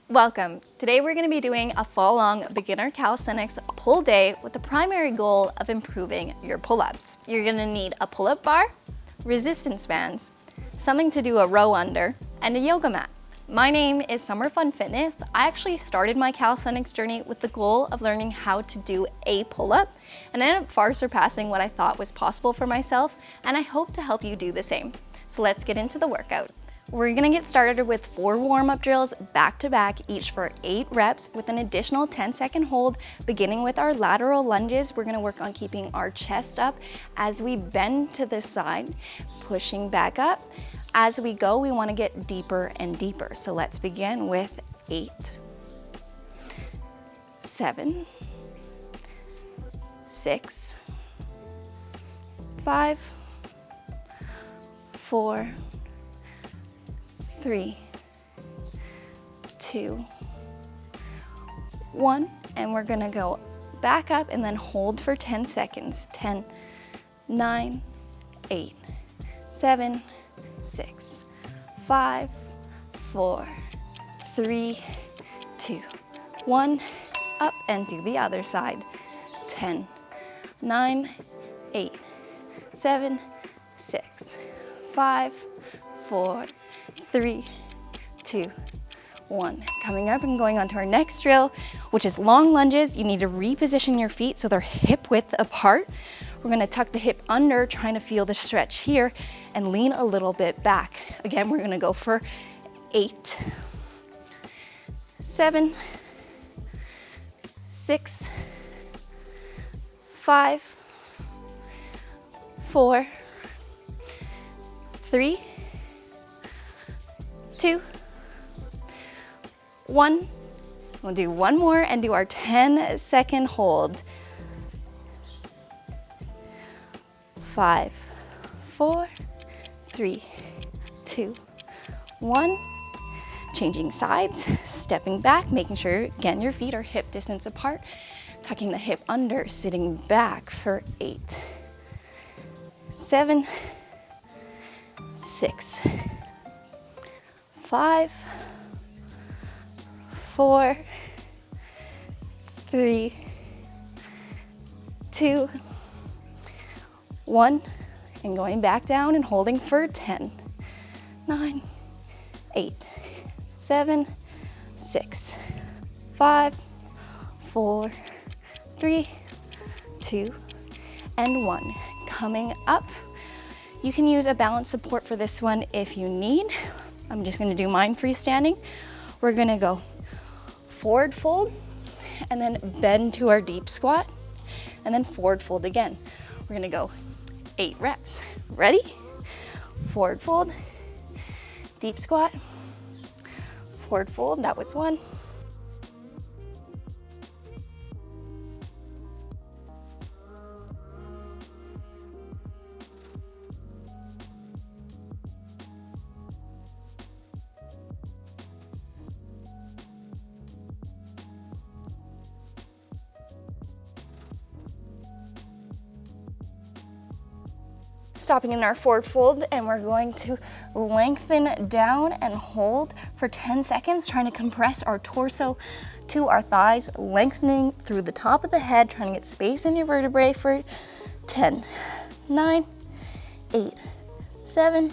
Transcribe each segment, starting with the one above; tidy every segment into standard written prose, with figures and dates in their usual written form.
Welcome. Today we're going to be doing a full-long beginner calisthenics pull day with the primary goal of improving your pull-ups. You're going to need a pull-up bar, resistance bands, something to do a row under, and a yoga mat. My name is Summerfunfitness. I actually started my calisthenics journey with the goal of learning how to do a pull-up, and I ended up far surpassing what I thought was possible for myself, and I hope to help you do the same. So let's get into the workout. We're gonna get started with 4 warm-up drills back to back, each for 8 reps with an additional 10-second hold. Beginning with our lateral lunges, we're gonna work on keeping our chest up as we bend to the side, pushing back up. As we go, we wanna get deeper and deeper. So let's begin with 8, 7, 6, 5, 4, 3, 2, 1, and we're gonna go back up and then hold for 10 seconds. 10, 9, 8, 7, 6, 5, 4, 3, 2, 1, up and do the other side. 10, 9, 8, 7, 6, 5, 4, 3, 2, 1. Coming up and going on to our next drill, which is long lunges. You need to reposition your feet so they're hip width apart. We're gonna tuck the hip under, trying to feel the stretch here, and lean a little bit back. Again, we're gonna go for 8, 7, 6, 5, 4, 3, 2, 1. We'll do one more and do our 10-second hold. 5, 4, 3, 2, 1. Changing sides, stepping back, making sure, again, your feet are hip distance apart. Tucking the hip under, sitting back for 8, 7, 6, 5, 4, 3, 2, 1, and going back down and holding for 10, 9, 8, 7, 6, 5, 4, 3, 2, and 1. Coming up, you can use a balance support for this one if you need. I'm just gonna do mine freestanding. We're gonna go forward fold, and then bend to our deep squat, and then forward fold again. We're gonna go 8 reps. Ready? Forward fold, deep squat, forward fold, that was 1. Stopping in our forward fold, and we're going to lengthen down and hold for 10 seconds, trying to compress our torso to our thighs, lengthening through the top of the head, trying to get space in your vertebrae for 10, 9, 8, 7,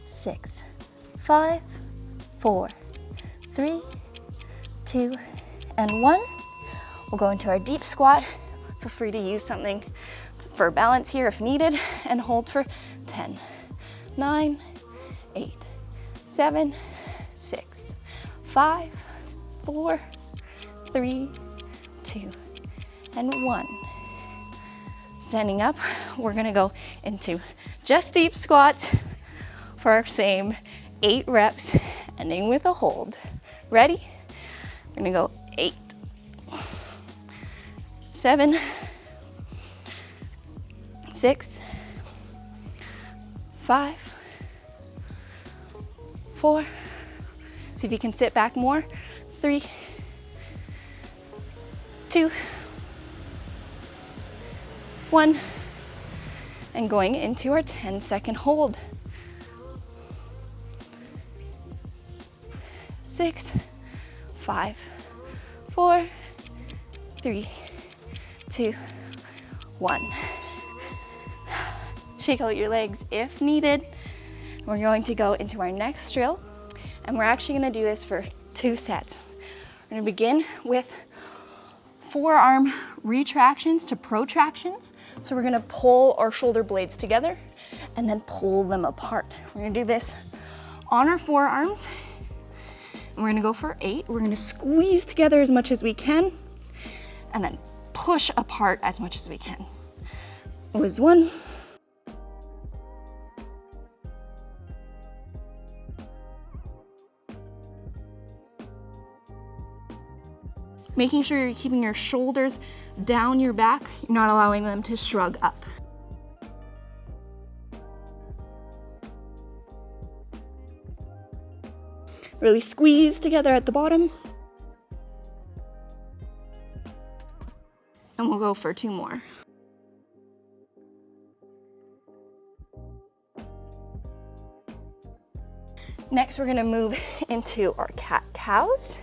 6, 5, 4, 3, 2, and 1. We'll go into our deep squat. Feel free to use something for balance here if needed, and hold for 10, 9, 8, 7, 6, 5, 4, 3, 2, and 1. Standing up, we're gonna go into just deep squats for our same 8 reps, ending with a hold. Ready? We're gonna go 8, 7, 6, 5, 4, see if you can sit back more, 3, 2, 1, and going into our 10-second hold. 6, 5, 4, 3, 2, 1. Shake out your legs if needed. We're going to go into our next drill, and we're actually going to do this for 2 sets. We're going to begin with forearm retractions to protractions. So we're going to pull our shoulder blades together and then pull them apart. We're going to do this on our forearms. And we're going to go for 8. We're going to squeeze together as much as we can and then push apart as much as we can. It was 1. Making sure you're keeping your shoulders down your back, you're not allowing them to shrug up. Really squeeze together at the bottom. And we'll go for 2 more. Next, we're gonna move into our cat-cows.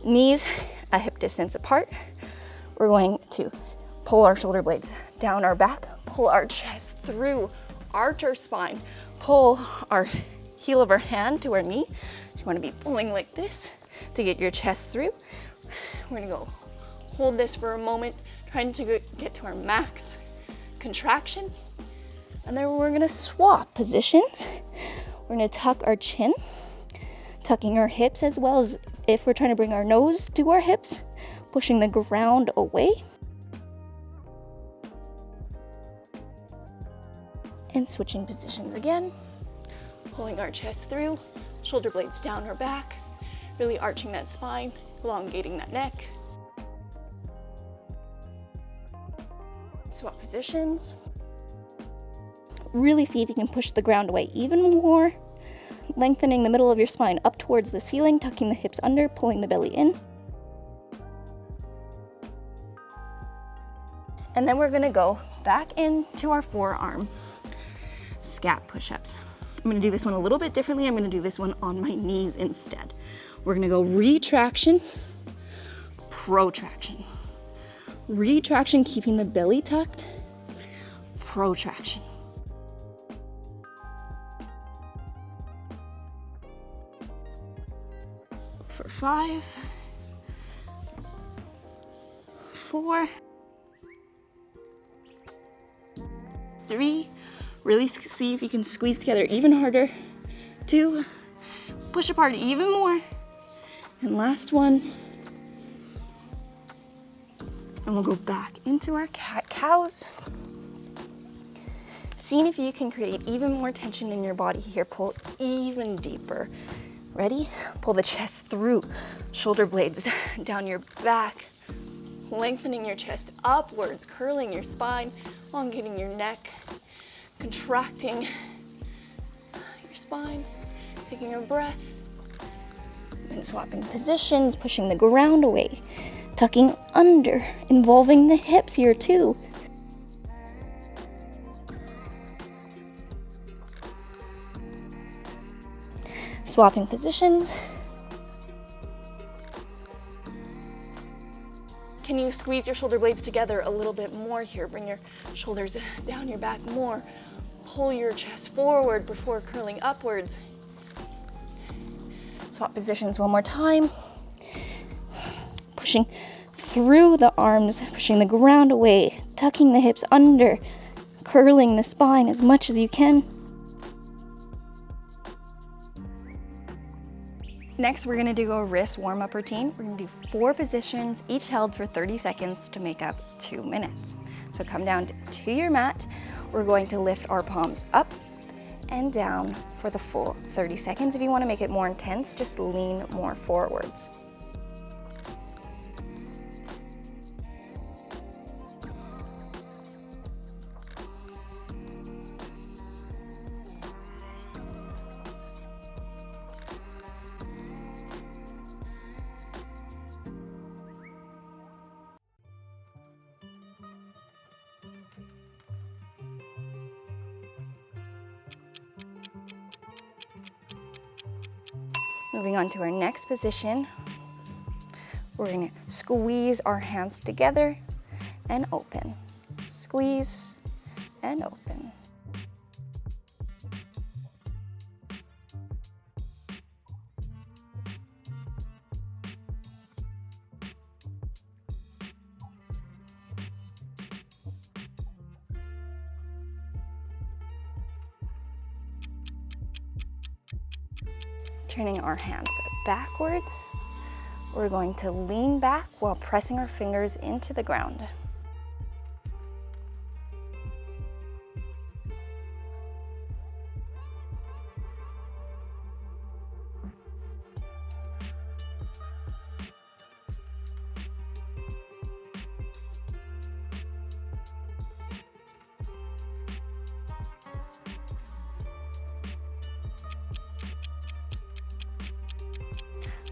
Knees a hip distance apart. We're going to pull our shoulder blades down our back, pull our chest through, arch our spine, pull our heel of our hand to our knee. So you want to be pulling like this to get your chest through. We're gonna go hold this for a moment, trying to get to our max contraction. And then we're gonna swap positions. We're gonna tuck our chin, tucking our hips as well as if we're trying to bring our nose to our hips, pushing the ground away. And switching positions again, pulling our chest through, shoulder blades down our back, really arching that spine, elongating that neck. Swap positions. Really see if you can push the ground away even more. Lengthening the middle of your spine up towards the ceiling, tucking the hips under, pulling the belly in. And then we're gonna go back into our forearm scat push-ups. I'm gonna do this one a little bit differently. I'm gonna do this one on my knees instead. We're gonna go retraction, protraction. Retraction, keeping the belly tucked, protraction. For 5, 4, 3, really see if you can squeeze together even harder. 2, push apart even more. And last one. And we'll go back into our cat-cows. Seeing if you can create even more tension in your body here. Pull even deeper. Ready? Pull the chest through, shoulder blades down your back, lengthening your chest upwards, curling your spine, elongating your neck, contracting your spine, taking a breath, and swapping positions, pushing the ground away, tucking under, involving the hips here too. Swapping positions. Can you squeeze your shoulder blades together a little bit more here? Bring your shoulders down your back more. Pull your chest forward before curling upwards. Swap positions one more time. Pushing through the arms, pushing the ground away, tucking the hips under, curling the spine as much as you can. Next, we're gonna do a wrist warm-up routine. We're gonna do 4 positions, each held for 30 seconds to make up 2 minutes. So come down to your mat. We're going to lift our palms up and down for the full 30 seconds. If you wanna make it more intense, just lean more forwards. Moving on to our next position, we're gonna squeeze our hands together and open. Squeeze and open. Turning our hands backwards, we're going to lean back while pressing our fingers into the ground.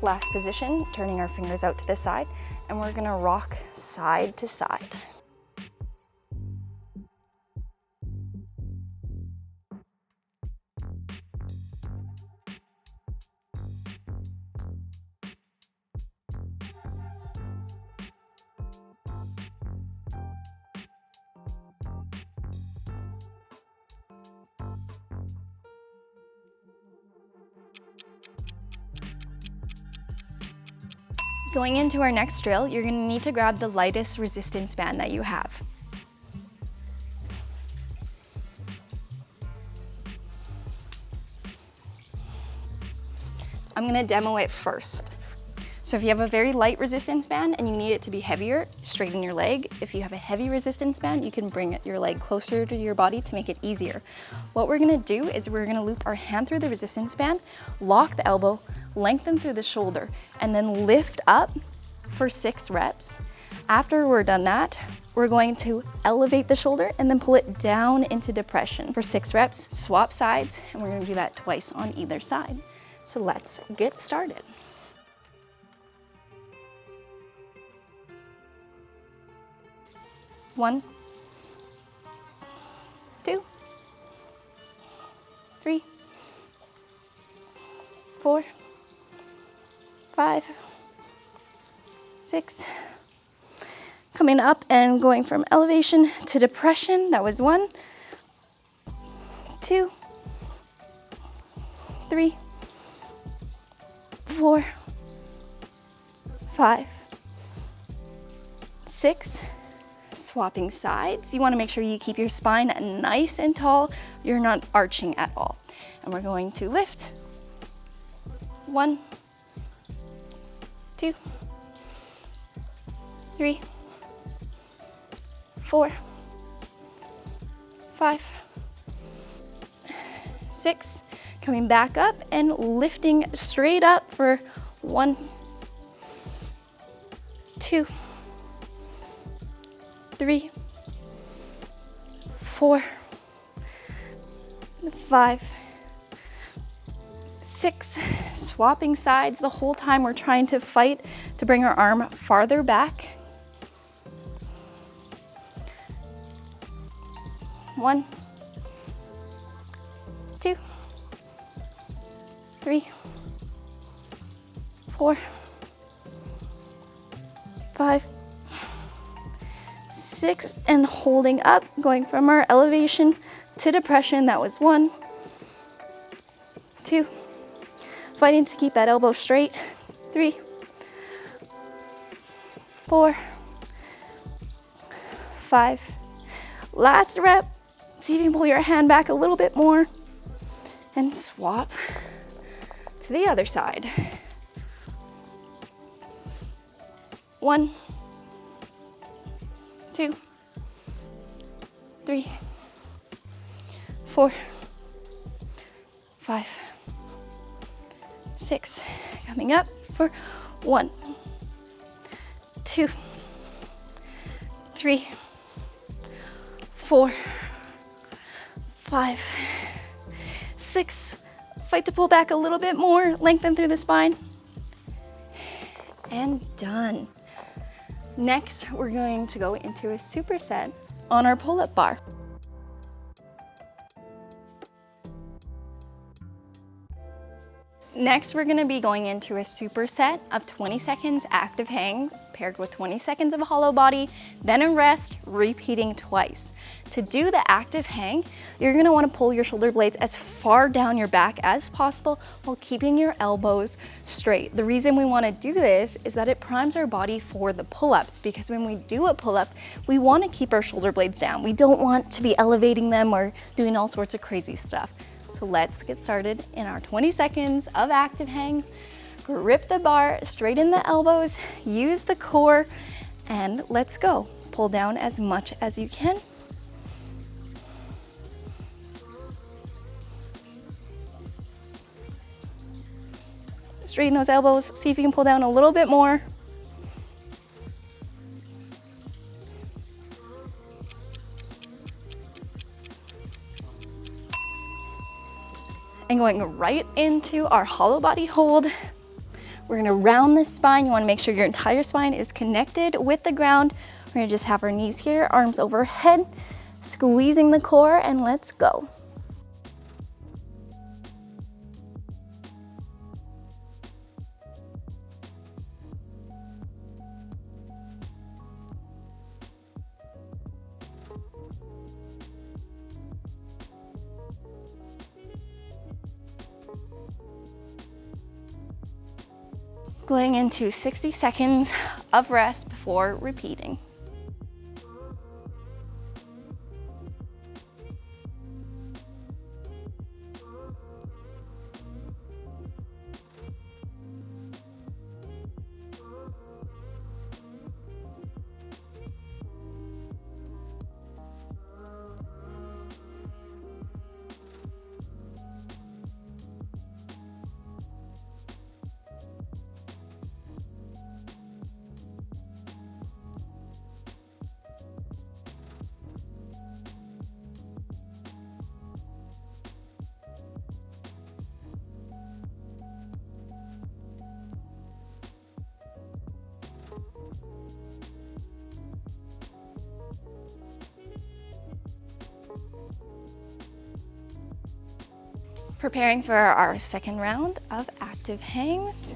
Last position, turning our fingers out to the side, and we're gonna rock side to side. Going into our next drill, you're gonna need to grab the lightest resistance band that you have. I'm gonna demo it first. So if you have a very light resistance band and you need it to be heavier, straighten your leg. If you have a heavy resistance band, you can bring your leg closer to your body to make it easier. What we're gonna do is we're gonna loop our hand through the resistance band, lock the elbow, lengthen through the shoulder, and then lift up for 6 reps. After we're done that, we're going to elevate the shoulder and then pull it down into depression for 6 reps, swap sides, and we're gonna do that twice on either side. So let's get started. One, 2, 3, 4, 5, 6. Coming up and going from elevation to depression. That was 1, 2, 3, 4, 5, 6. Swapping sides. You want to make sure you keep your spine nice and tall. You're not arching at all. And we're going to lift. 1, 2, 3, 4, 5, 6. Coming back up and lifting straight up for 1, 2, 3, 4, 5, 6. Swapping sides the whole time. We're trying to fight to bring our arm farther back. 1, 2, 3, 4, 5, 6, and holding up, going from our elevation to depression. That was 1, 2, fighting to keep that elbow straight. 3, 4, 5. Last rep. See if you can pull your hand back a little bit more and swap to the other side. 1, 2, 3, 4, 5, 6. Coming up for 1, 2, 3, 4, 5, 6. Fight to pull back a little bit more, lengthen through the spine. And done. Next, we're going to go into a superset on our pull-up bar. Next, we're gonna be going into a superset of 20 seconds active hang paired with 20 seconds of a hollow body, then a rest, repeating twice. To do the active hang, you're gonna wanna pull your shoulder blades as far down your back as possible while keeping your elbows straight. The reason we wanna do this is that it primes our body for the pull-ups, because when we do a pull-up, we wanna keep our shoulder blades down. We don't want to be elevating them or doing all sorts of crazy stuff. So let's get started in our 20 seconds of active hang. Grip the bar, straighten the elbows, use the core, and let's go. Pull down as much as you can. Straighten those elbows, see if you can pull down a little bit more. And going right into our hollow body hold. We're gonna round the spine. You wanna make sure your entire spine is connected with the ground. We're gonna just have our knees here, arms overhead, squeezing the core, and let's go. Going into 60 seconds of rest before repeating. Preparing for our second round of active hangs.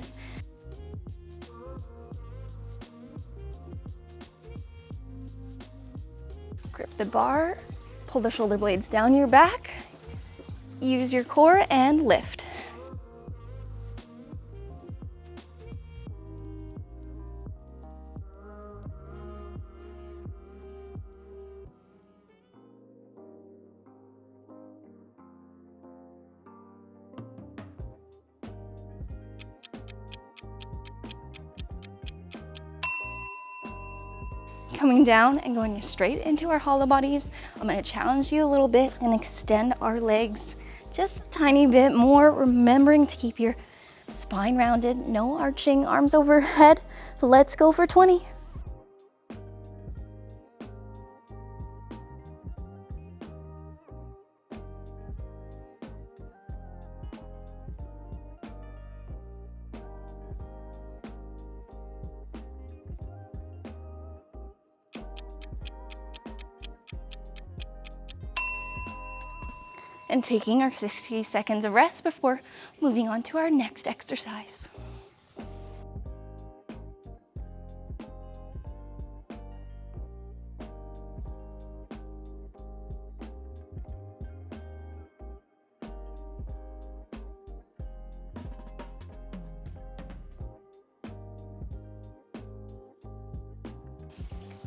Grip the bar, pull the shoulder blades down your back, use your core and lift. Coming down and going straight into our hollow bodies. I'm gonna challenge you a little bit and extend our legs just a tiny bit more, remembering to keep your spine rounded, no arching, arms overhead. Let's go for 20. And taking our 60 seconds of rest before moving on to our next exercise.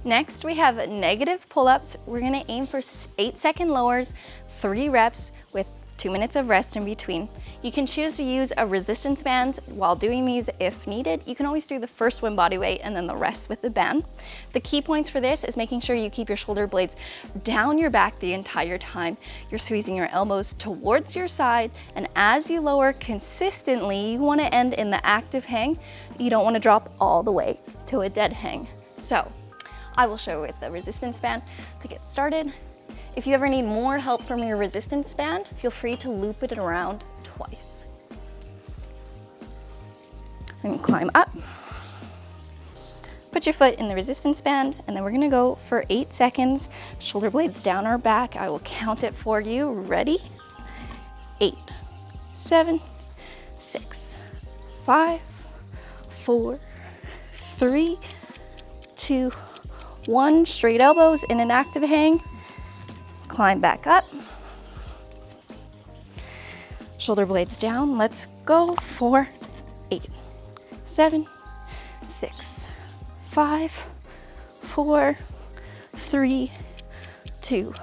Next, we have negative pull-ups. We're gonna aim for 8-second lowers, 3 reps with 2 minutes of rest in between. You can choose to use a resistance band while doing these if needed. You can always do the first one body weight and then the rest with the band. The key points for this is making sure you keep your shoulder blades down your back the entire time. You're squeezing your elbows towards your side, and as you lower consistently, you wanna end in the active hang. You don't wanna drop all the way to a dead hang. So, I will show with the resistance band to get started. If you ever need more help from your resistance band, feel free to loop it around twice. And climb up. Put your foot in the resistance band, and then we're gonna go for 8 seconds. Shoulder blades down our back. I will count it for you. Ready? 8, 7, 6, 5, 4, 3, 2, 1. Straight elbows in an active hang. Climb back up. Shoulder blades down. Let's go for 8, 7, 6, 5, 4, 3, 2,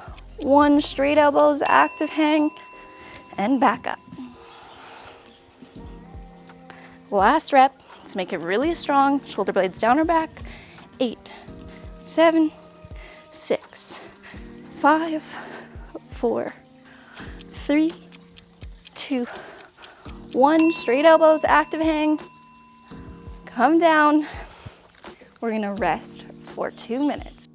1. Straight elbows, active hang, and back up. Last rep. Let's make it really strong. Shoulder blades down or back. 8, 7, 6, 5, 4, 3, 2, 1. Straight elbows, active hang. Come down. We're gonna rest for 2 minutes.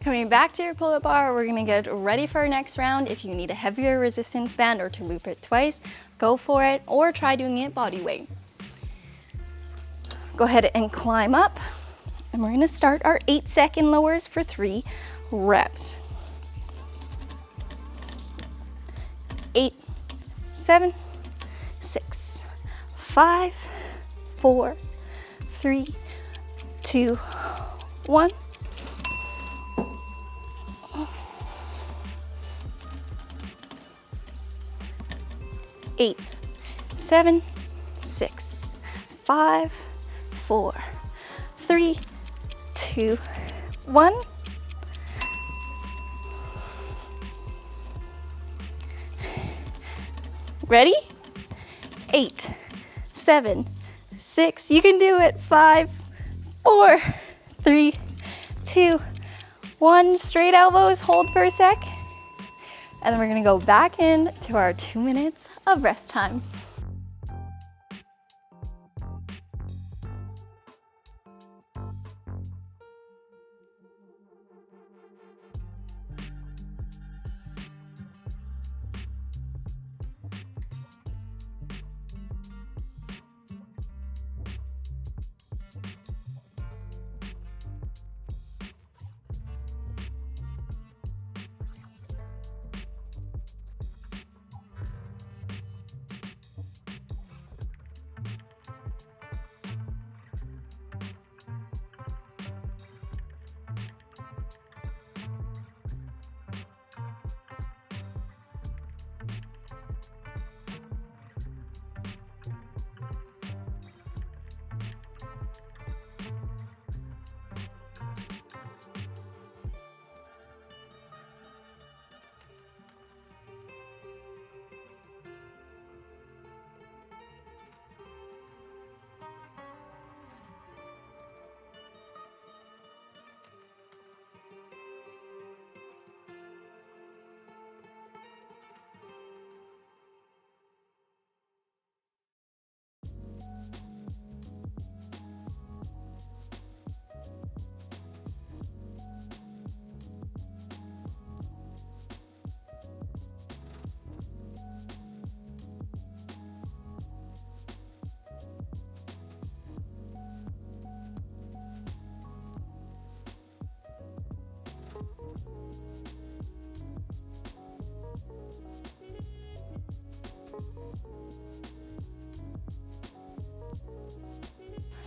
Coming back to your pull-up bar, we're gonna get ready for our next round. If you need a heavier resistance band or to loop it twice, go for it, or try doing it body weight. Go ahead and climb up, and we're gonna start our 8-second lowers for 3 reps. 8, 7, 6, 5, 4, 3, 2, 1. 8, 7, 6, 5, 4, 3, 2, 1. Ready? 8, 7, 6. You can do it. 5, 4, 3, 2, 1. Straight elbows. Hold for a sec. And then we're gonna go back in to our 2 minutes of rest time.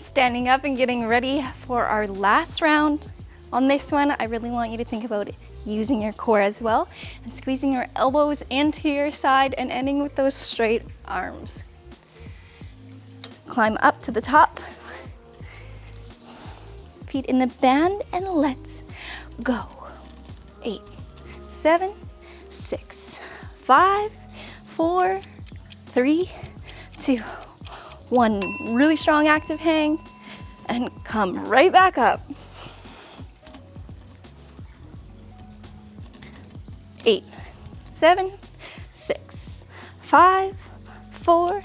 Standing up and getting ready for our last round. On this one, I really want you to think about using your core as well and squeezing your elbows into your side and ending with those straight arms. Climb up to the top. Feet in the band, and let's go. 8, 7, 6, 5, 4, 3, 2, 1. Really strong active hang, and come right back up. 8, 7, 6, 5, 4,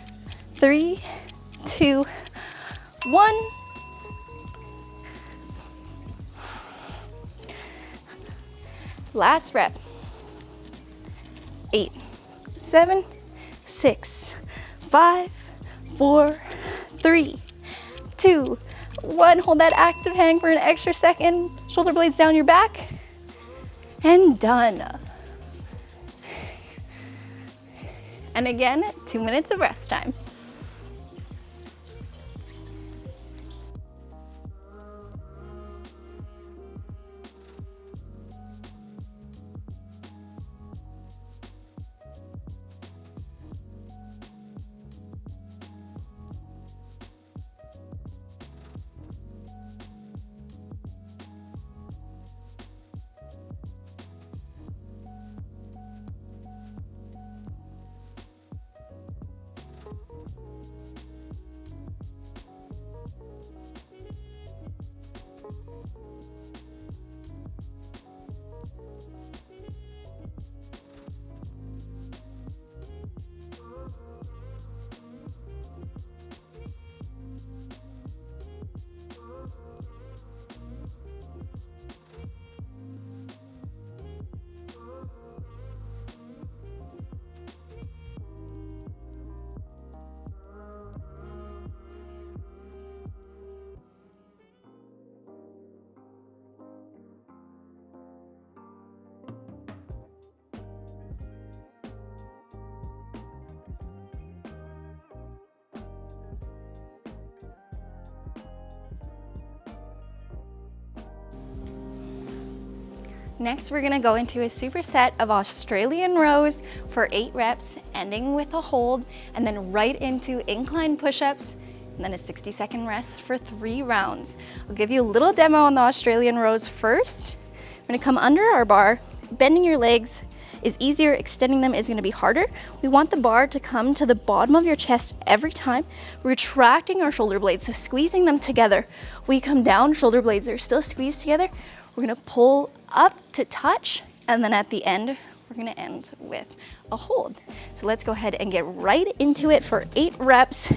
3, 2, 1. Last rep. 8, 7, 6, 5, 4, 3, 2, 1. Hold that active hang for an extra second. Shoulder blades down your back. And done. And again, 2 minutes of rest time. Next, we're gonna go into a superset of Australian rows for 8 reps, ending with a hold, and then right into incline push-ups, and then a 60-second rest for 3 rounds. I'll give you a little demo on the Australian rows first. We're gonna come under our bar. Bending your legs is easier, extending them is gonna be harder. We want the bar to come to the bottom of your chest every time, retracting our shoulder blades, so squeezing them together. We come down, shoulder blades are still squeezed together. We're gonna pull up to touch, and then at the end, we're gonna end with a hold. So let's go ahead and get right into it for 8 reps.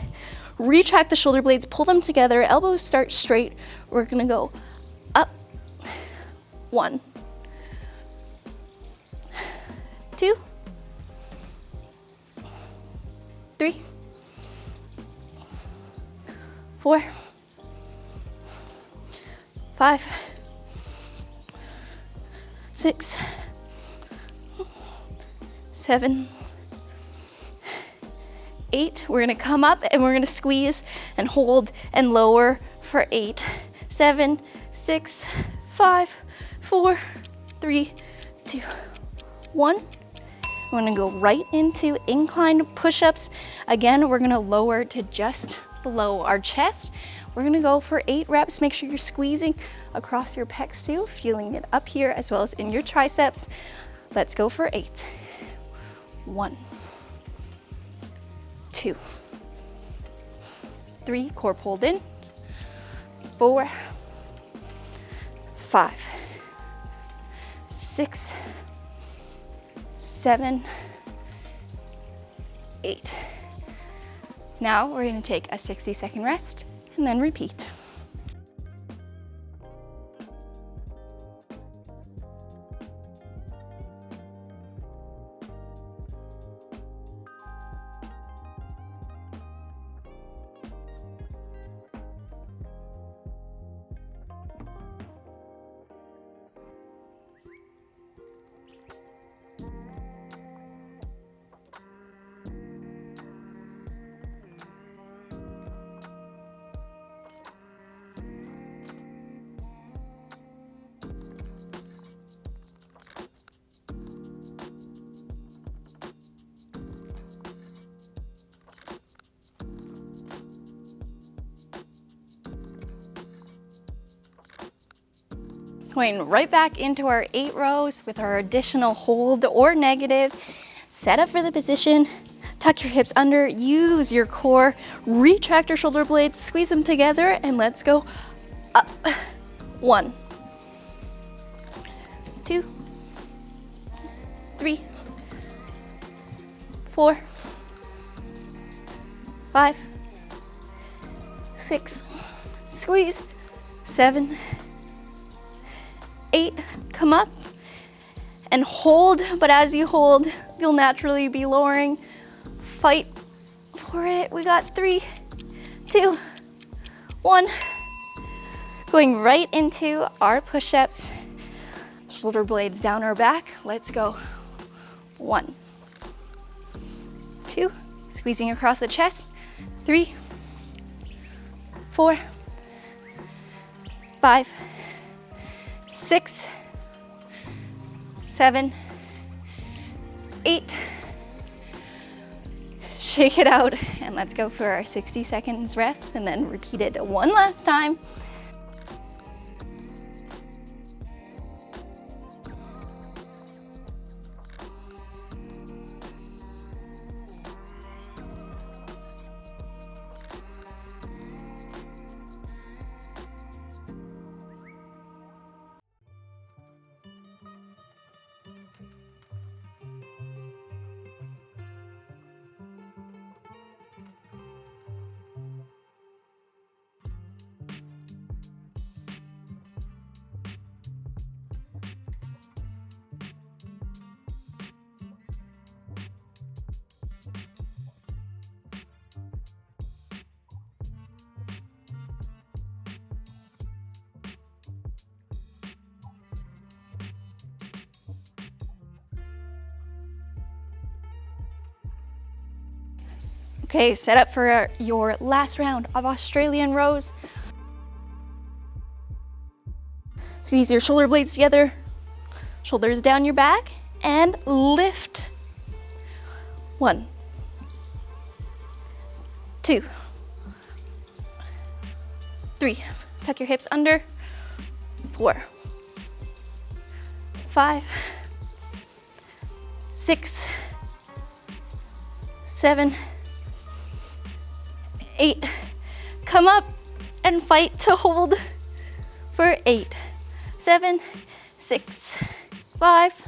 Retract the shoulder blades, pull them together, elbows start straight. We're gonna go up, 1, 2, 3, 4, 5, 6, 7, 8. We're gonna come up and we're gonna squeeze and hold and lower for 8, 7, 6, 5, 4, 3, 2, 1. We're gonna go right into incline push-ups. Again, we're gonna lower to just below our chest. We're gonna go for 8 reps. Make sure you're squeezing across your pecs too, feeling it up here as well as in your triceps. Let's go for 8. 1, 2, 3, core pulled in, 4, 5, 6, 7, 8. Now we're going to take a 60-second rest and then repeat. Going right back into our 8 rows with our additional hold or negative. Set up for the position, tuck your hips under, use your core, retract your shoulder blades, squeeze them together, and let's go up. 1, 2, 3, 4, 5, 6, squeeze, 7, 8, come up and hold, but as you hold, you'll naturally be lowering. Fight for it. We got 3, 2, 1. Going right into our push-ups. Shoulder blades down our back. Let's go. 1, 2, squeezing across the chest. 3, 4, 5, 6, 7, 8. Shake it out, and let's go for our 60 seconds rest, and then repeat it one last time. Okay, set up for your last round of Australian rows. Squeeze your shoulder blades together, shoulders down your back, and lift. 1, 2, 3, tuck your hips under. 4, 5, 6, 7, 8, come up and fight to hold for 8, 7, 6, 5,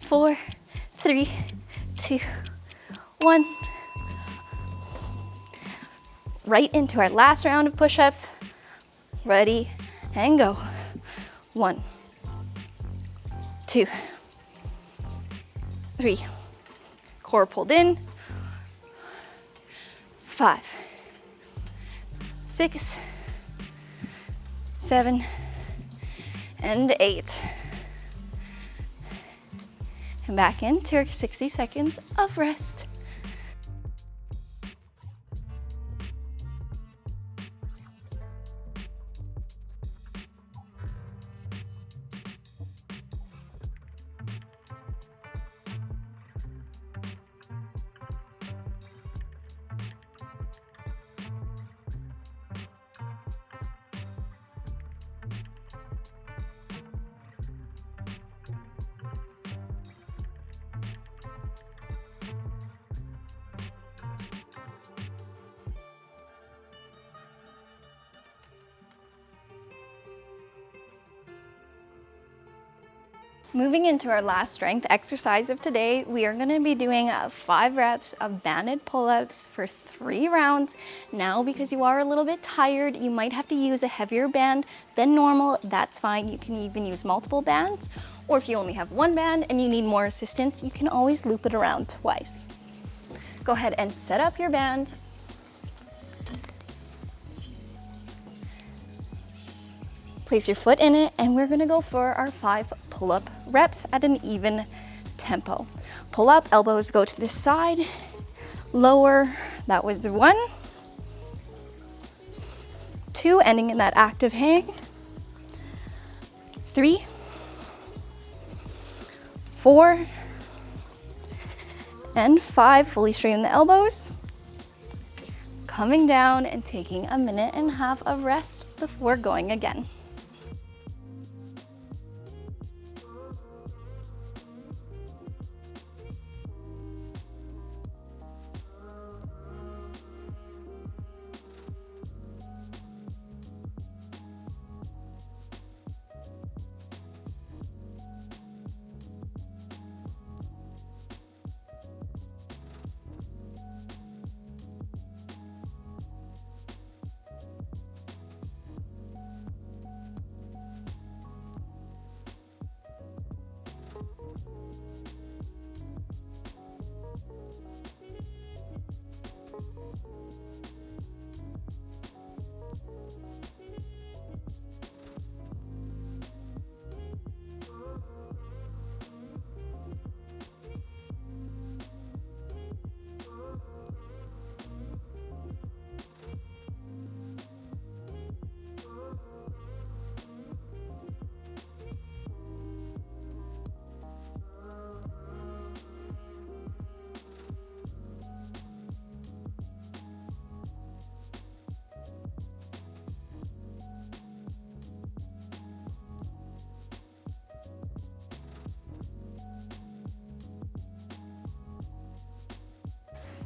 4, 3, 2, 1. Right into our last round of push-ups. Ready and go. 1, 2, 3, core pulled in. 5, 6, 7, and 8. And back into our 60 seconds of rest. Moving into our last strength exercise of today, we are gonna be doing 5 reps of banded pull-ups for 3 rounds. Now, because you are a little bit tired, you might have to use a heavier band than normal. That's fine. You can even use multiple bands, or if you only have 1 band and you need more assistance, you can always loop it around twice. Go ahead and set up your band. Place your foot in it, and we're gonna go for our 5 pull-up reps at an even tempo. Pull up, elbows go to this side, lower. That was 1. 2, ending in that active hang. 3, 4, and 5. Fully straighten the elbows. Coming down and taking a minute and a half of rest before going again.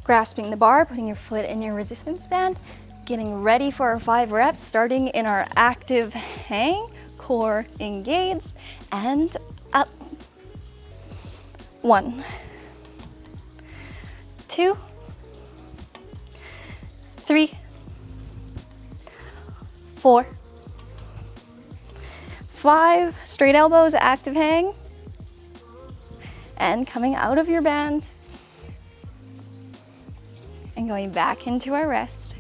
Grasping the bar, putting your foot in your resistance band, getting ready for our 5 reps, starting in our active hang, core engaged, and up. 1, 2, 3, 4, 5, straight elbows, active hang, and coming out of your band, and going back into our rest.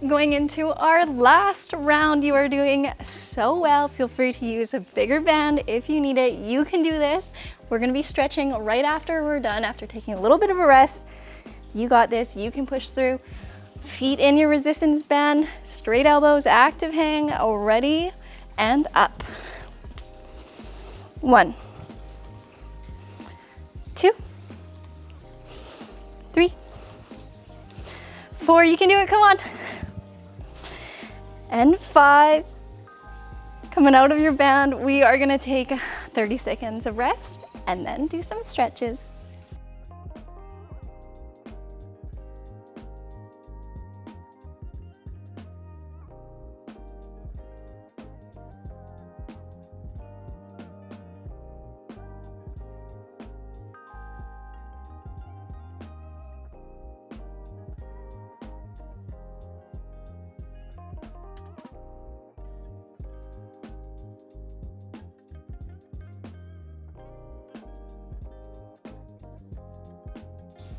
Going into our last round, you are doing so well. Feel free to use a bigger band if you need it. You can do this. We're gonna be stretching right after we're done, after taking a little bit of a rest. You got this, you can push through. Feet in your resistance band, straight elbows, active hang, ready, and up. 1, 2, 3, 4, you can do it, come on. And 5, coming out of your band, we are gonna take 30 seconds of rest and then do some stretches.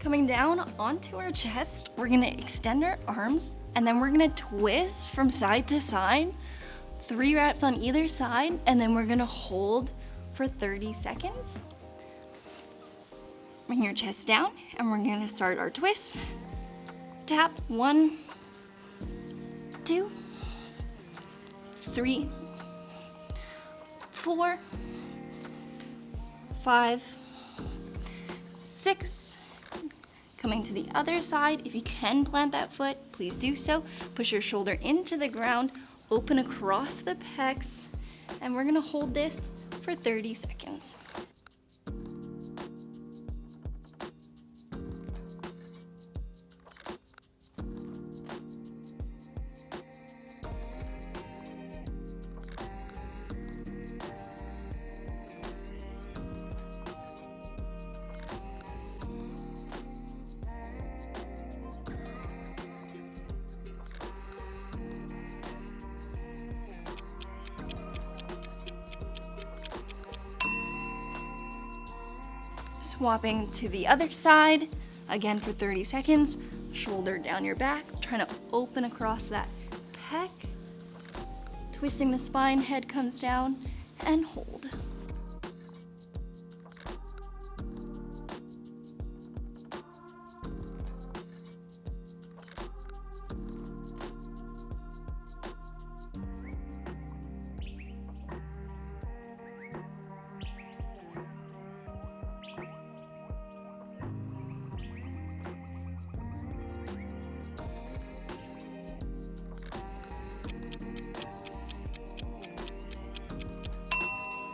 Coming down onto our chest, we're gonna extend our arms and then we're gonna twist from side to side, 3 reps on either side, and then we're gonna hold for 30 seconds. Bring your chest down and we're gonna start our twist. Tap, 1, 2, 3, 4, 5, 6, coming to the other side. If you can plant that foot, please do so. Push your shoulder into the ground, open across the pecs, and we're gonna hold this for 30 seconds. Swapping to the other side, again for 30 seconds, shoulder down your back, trying to open across that pec, twisting the spine, head comes down, and hold.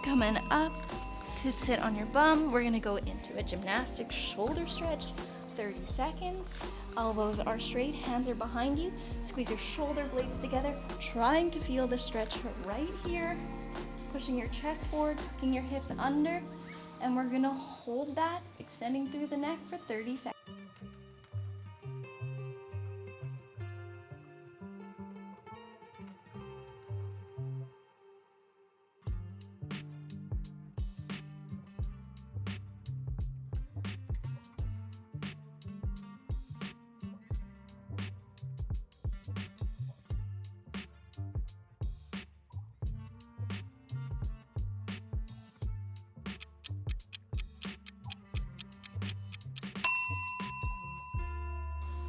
Coming up to sit on your bum. We're gonna go into a gymnastic shoulder stretch, 30 seconds. Elbows are straight, hands are behind you. Squeeze your shoulder blades together, trying to feel the stretch right here. Pushing your chest forward, tucking your hips under, and we're gonna hold that, extending through the neck for 30 seconds.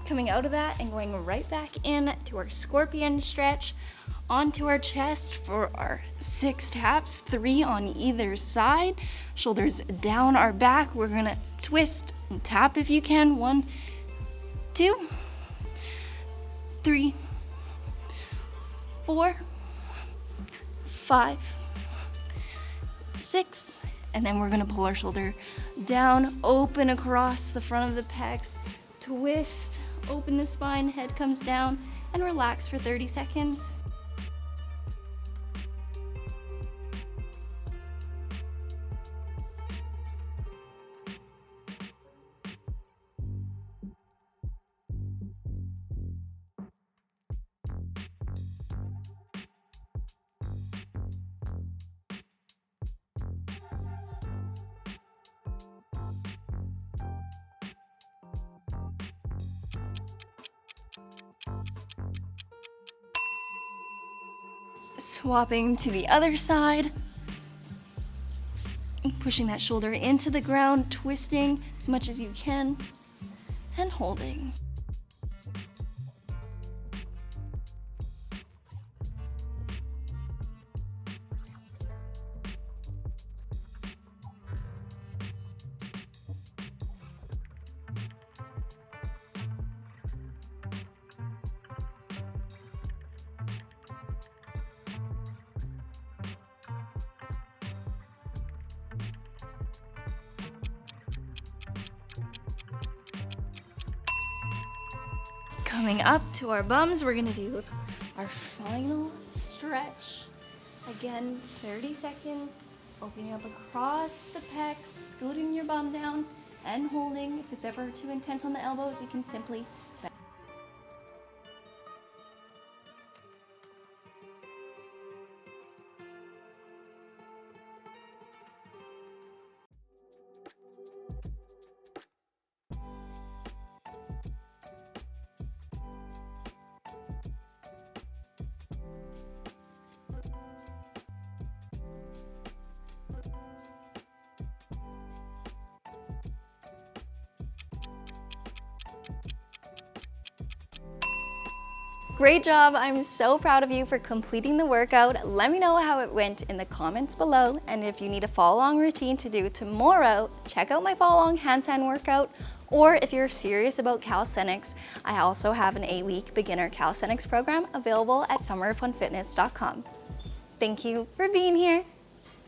Coming out of that and going right back in to our scorpion stretch, onto our chest for our 6 taps, 3 on either side. Shoulders down our back. We're gonna twist and tap if you can. 1, 2, 3, 4, 5, 6, and then we're gonna pull our shoulder down, open across the front of the pecs, twist, open the spine, head comes down, and relax for 30 seconds. Swapping to the other side, pushing that shoulder into the ground, twisting as much as you can, and holding. Coming up to our bums, we're gonna do our final stretch. Again, 30 seconds, opening up across the pecs, scooting your bum down and holding. If it's ever too intense on the elbows, you can simply bend. Great job, I'm so proud of you for completing the workout. Let me know how it went in the comments below, and if you need a follow along routine to do tomorrow, check out my follow along handstand workout, or if you're serious about calisthenics, I also have an 8-week beginner calisthenics program available at summerfunfitness.com. Thank you for being here.